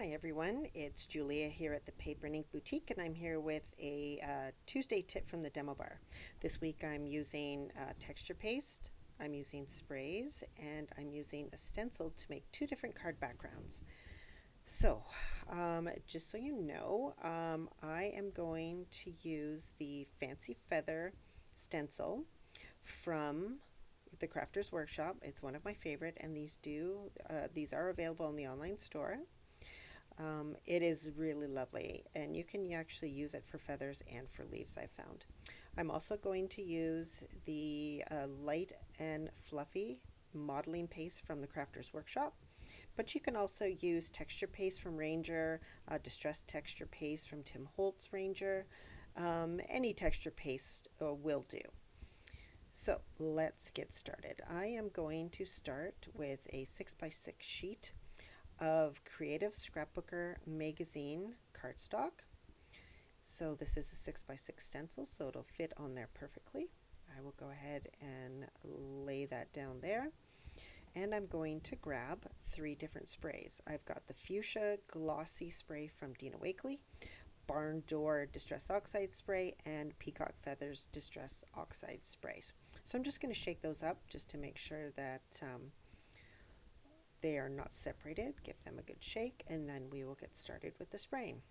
Hi everyone, it's Julia here at the Paper and Ink Boutique, and I'm here with a Tuesday tip from the demo bar. This week I'm using texture paste, I'm using sprays, and I'm using a stencil to make two different card backgrounds. So, just so you know, I am going to use the Fancy Feather stencil from the Crafter's Workshop. It's one of my favorite, and these are available in the online store. It is really lovely, and you can actually use it for feathers and for leaves, I've found. I'm also going to use the light and fluffy modeling paste from the Crafter's Workshop, but you can also use texture paste from Ranger, distressed texture paste from Tim Holtz Ranger. Any texture paste will do. So let's get started. I am going to start with a 6x6 sheet of Creative Scrapbooker Magazine cardstock. So this is a 6x6 stencil, so it'll fit on there perfectly. I will go ahead and lay that down there. And I'm going to grab three different sprays. I've got the Fuchsia Glossy Spray from Dina Wakley, Barn Door Distress Oxide Spray, and Peacock Feathers Distress Oxide Sprays. So I'm just going to shake those up just to make sure that they are not separated. Give them a good shake, and then we will get started with the spraying.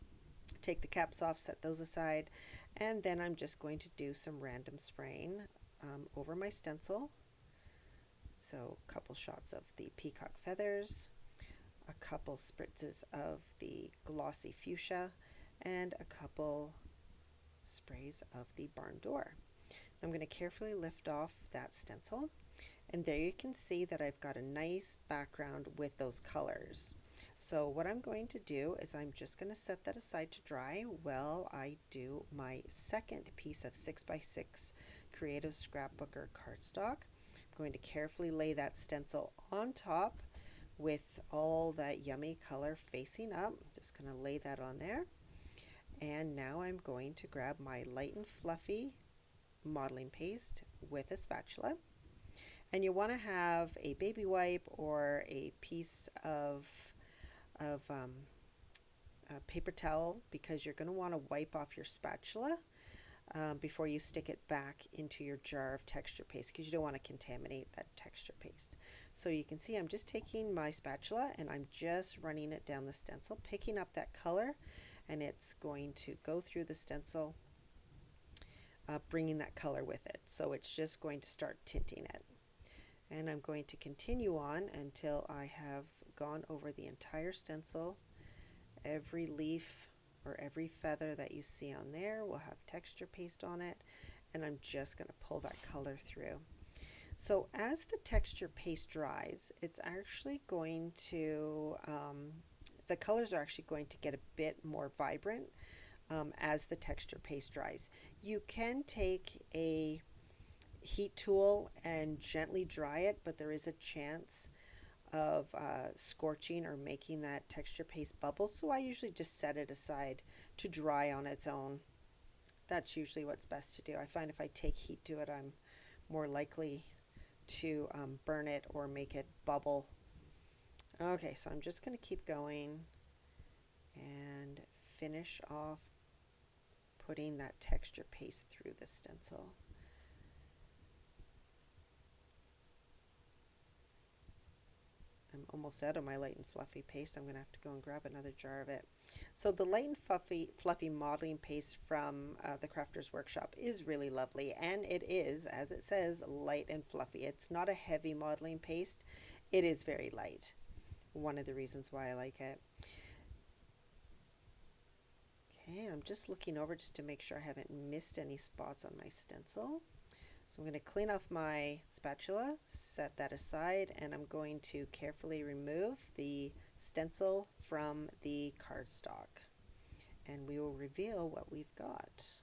Take the caps off, set those aside, and then I'm just going to do some random spraying over my stencil. So a couple shots of the Peacock Feathers, a couple spritzes of the Glossy Fuchsia, and a couple sprays of the Barn Door. I'm going to carefully lift off that stencil, and there you can see that I've got a nice background with those colors. So what I'm going to do is I'm just going to set that aside to dry while I do my second piece of 6x6 Creative Scrapbooker cardstock. I'm going to carefully lay that stencil on top with all that yummy color facing up. Just going to lay that on there. And now I'm going to grab my light and fluffy modeling paste with a spatula. And you want to have a baby wipe or a piece of paper towel, because you're going to want to wipe off your spatula before you stick it back into your jar of texture paste, because you don't want to contaminate that texture paste. So you can see I'm just taking my spatula and I'm just running it down the stencil, picking up that color, and it's going to go through the stencil, bringing that color with it. So it's just going to start tinting it. And I'm going to continue on until I have gone over the entire stencil. Every leaf or every feather that you see on there will have texture paste on it, and I'm just going to pull that color through. So as the texture paste dries, it's actually going to, the colors are actually going to get a bit more vibrant as the texture paste dries. You can take a heat tool and gently dry it, but there is a chance of scorching or making that texture paste bubble, so I usually just set it aside to dry on its own. That's usually what's best to do. I find if I take heat to it, I'm more likely to burn it or make it bubble. Okay, so I'm just going to keep going and finish off putting that texture paste through the stencil. I'm almost out of my light and fluffy paste. I'm going to have to go and grab another jar of it. So the light and fluffy modeling paste from the Crafter's Workshop is really lovely, and it is, as it says, light and fluffy. It's not a heavy modeling paste. It is very light. One of the reasons why I like it. Okay, I'm just looking over just to make sure I haven't missed any spots on my stencil. So I'm going to clean off my spatula, set that aside, and I'm going to carefully remove the stencil from the cardstock. And we will reveal what we've got.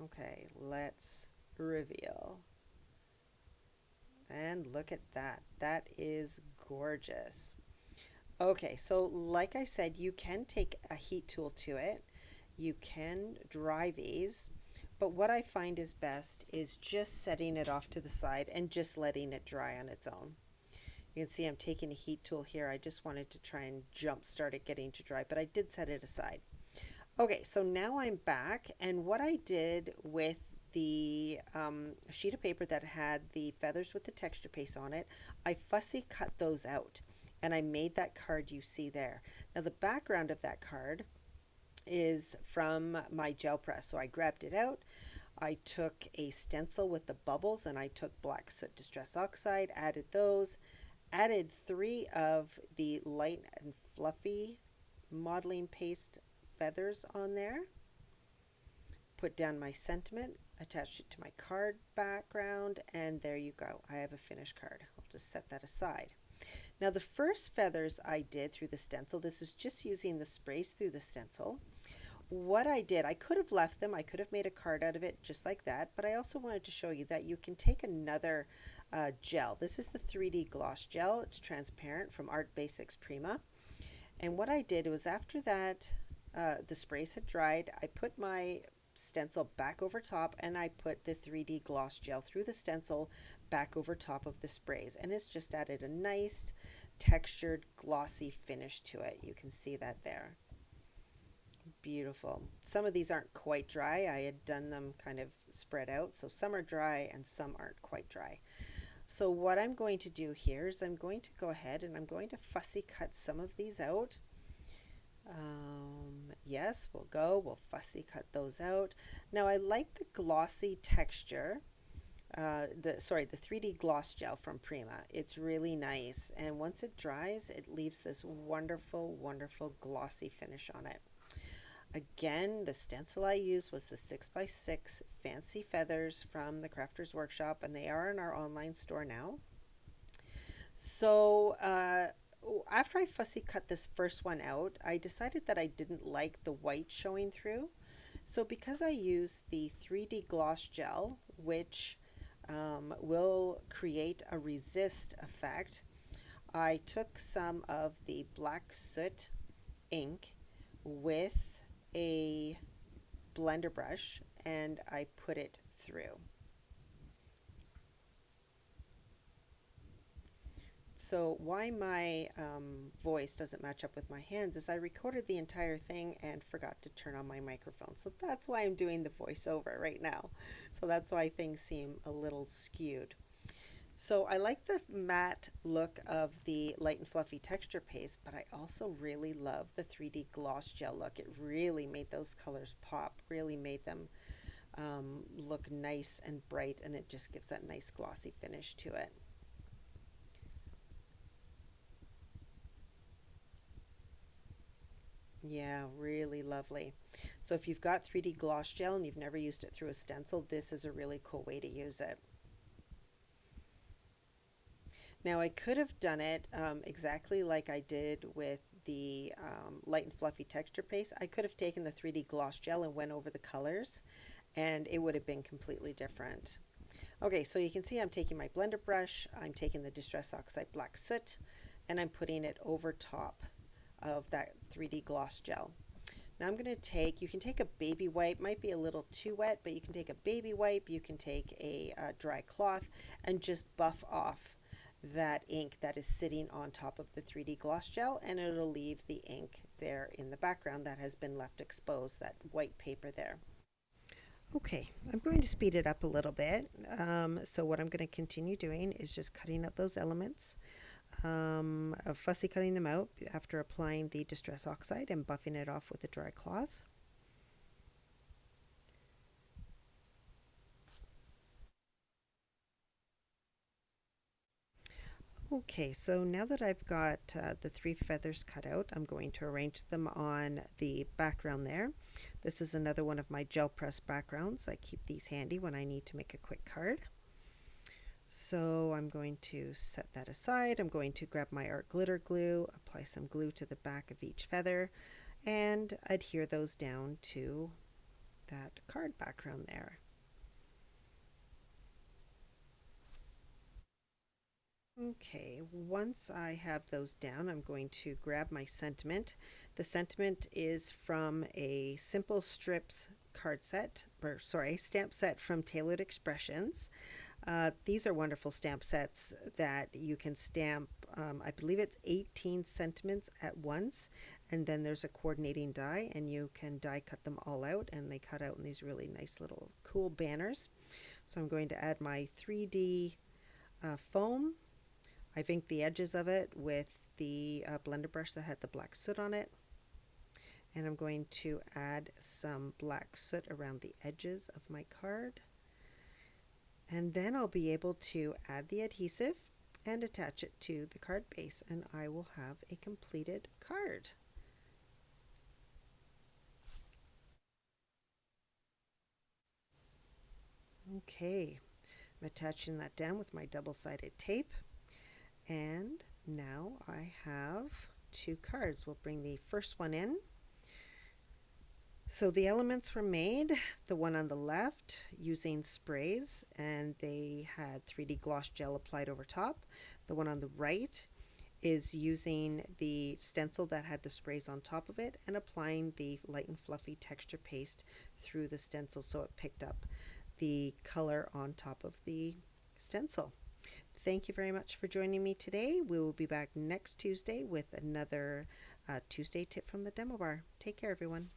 Okay, let's reveal. And look at that. That is gorgeous. Okay, so like I said, you can take a heat tool to it. You can dry these, but what I find is best is just setting it off to the side and just letting it dry on its own. You can see I'm taking a heat tool here. I just wanted to try and jump start it getting to dry, but I did set it aside. Okay, so now I'm back, and what I did with the sheet of paper that had the feathers with the texture paste on it, I fussy cut those out, and I made that card you see there. Now the background of that card is from my gel press, so I grabbed it out. I took a stencil with the bubbles and I took black soot distress oxide, added those, added 3 of the light and fluffy modeling paste feathers on there, put down my sentiment, attached it to my card background, and there you go. I have a finished card. I'll just set that aside. Now the first feathers I did through the stencil, this is just using the sprays through the stencil. What I did, I could have left them, I could have made a card out of it just like that, but I also wanted to show you that you can take another gel. This is the 3D gloss gel. It's transparent from Art Basics Prima. And what I did was after that the sprays had dried, I put my stencil back over top and I put the 3D gloss gel through the stencil back over top of the sprays, and it's just added a nice textured glossy finish to it. You can see that there. Beautiful. Some of these aren't quite dry. I had done them kind of spread out, so some are dry and some aren't quite dry. So what I'm going to do here is I'm going to go ahead and I'm going to fussy cut some of these out. Yes, we'll fussy cut those out. Now I like the glossy texture, the 3D gloss gel from Prima. It's really nice, and once it dries, it leaves this wonderful, wonderful glossy finish on it. Again, the stencil I used was the 6x6 Fancy Feathers from the Crafter's Workshop, and they are in our online store now. So after I fussy cut this first one out, I decided that I didn't like the white showing through. So because I used the 3D gloss gel, which will create a resist effect, I took some of the black soot ink with a blender brush and I put it through. So why my voice doesn't match up with my hands is I recorded the entire thing and forgot to turn on my microphone. So that's why I'm doing the voiceover right now. So that's why things seem a little skewed. So I like the matte look of the light and fluffy texture paste, but I also really love the 3D gloss gel look. It really made those colors pop, really made them look nice and bright, and it just gives that nice glossy finish to it. Yeah, really lovely. So if you've got 3D gloss gel and you've never used it through a stencil, this is a really cool way to use it. Now I could have done it exactly like I did with the light and fluffy texture paste. I could have taken the 3D gloss gel and went over the colors, and it would have been completely different. Okay, so you can see I'm taking my blender brush, I'm taking the Distress Oxide Black Soot, and I'm putting it over top of that 3D gloss gel. Now I'm going to take, you can take a baby wipe, might be a little too wet, but you can take a baby wipe, you can take a dry cloth and just buff off that ink that is sitting on top of the 3D gloss gel, and it'll leave the ink there in the background that has been left exposed, that white paper there. Okay, I'm going to speed it up a little bit. So what I'm going to continue doing is just cutting out those elements, fussy cutting them out after applying the Distress Oxide and buffing it off with a dry cloth. Okay, so now that I've got the 3 feathers cut out, I'm going to arrange them on the background there. This is another one of my gel press backgrounds. I keep these handy when I need to make a quick card. So I'm going to set that aside. I'm going to grab my art glitter glue, apply some glue to the back of each feather, and adhere those down to that card background there. Okay, once I have those down, I'm going to grab my sentiment. The sentiment is from a Simple Strips card set, or sorry, stamp set from Tailored Expressions. These are wonderful stamp sets that you can stamp I believe it's 18 sentiments at once, and then there's a coordinating die, and you can die cut them all out, and they cut out in these really nice little cool banners. So I'm going to add my 3D foam. I've inked the edges of it with the blender brush that had the black soot on it. And I'm going to add some black soot around the edges of my card. And then I'll be able to add the adhesive and attach it to the card base, and I will have a completed card. Okay, I'm attaching that down with my double-sided tape, and now I have two cards. We'll bring the first one in. So the elements were made, the one on the left using sprays, and they had 3D gloss gel applied over top. The one on the right is using the stencil that had the sprays on top of it and applying the light and fluffy texture paste through the stencil so it picked up the color on top of the stencil. Thank you very much for joining me today. We will be back next Tuesday with another Tuesday tip from the demo bar. Take care, everyone.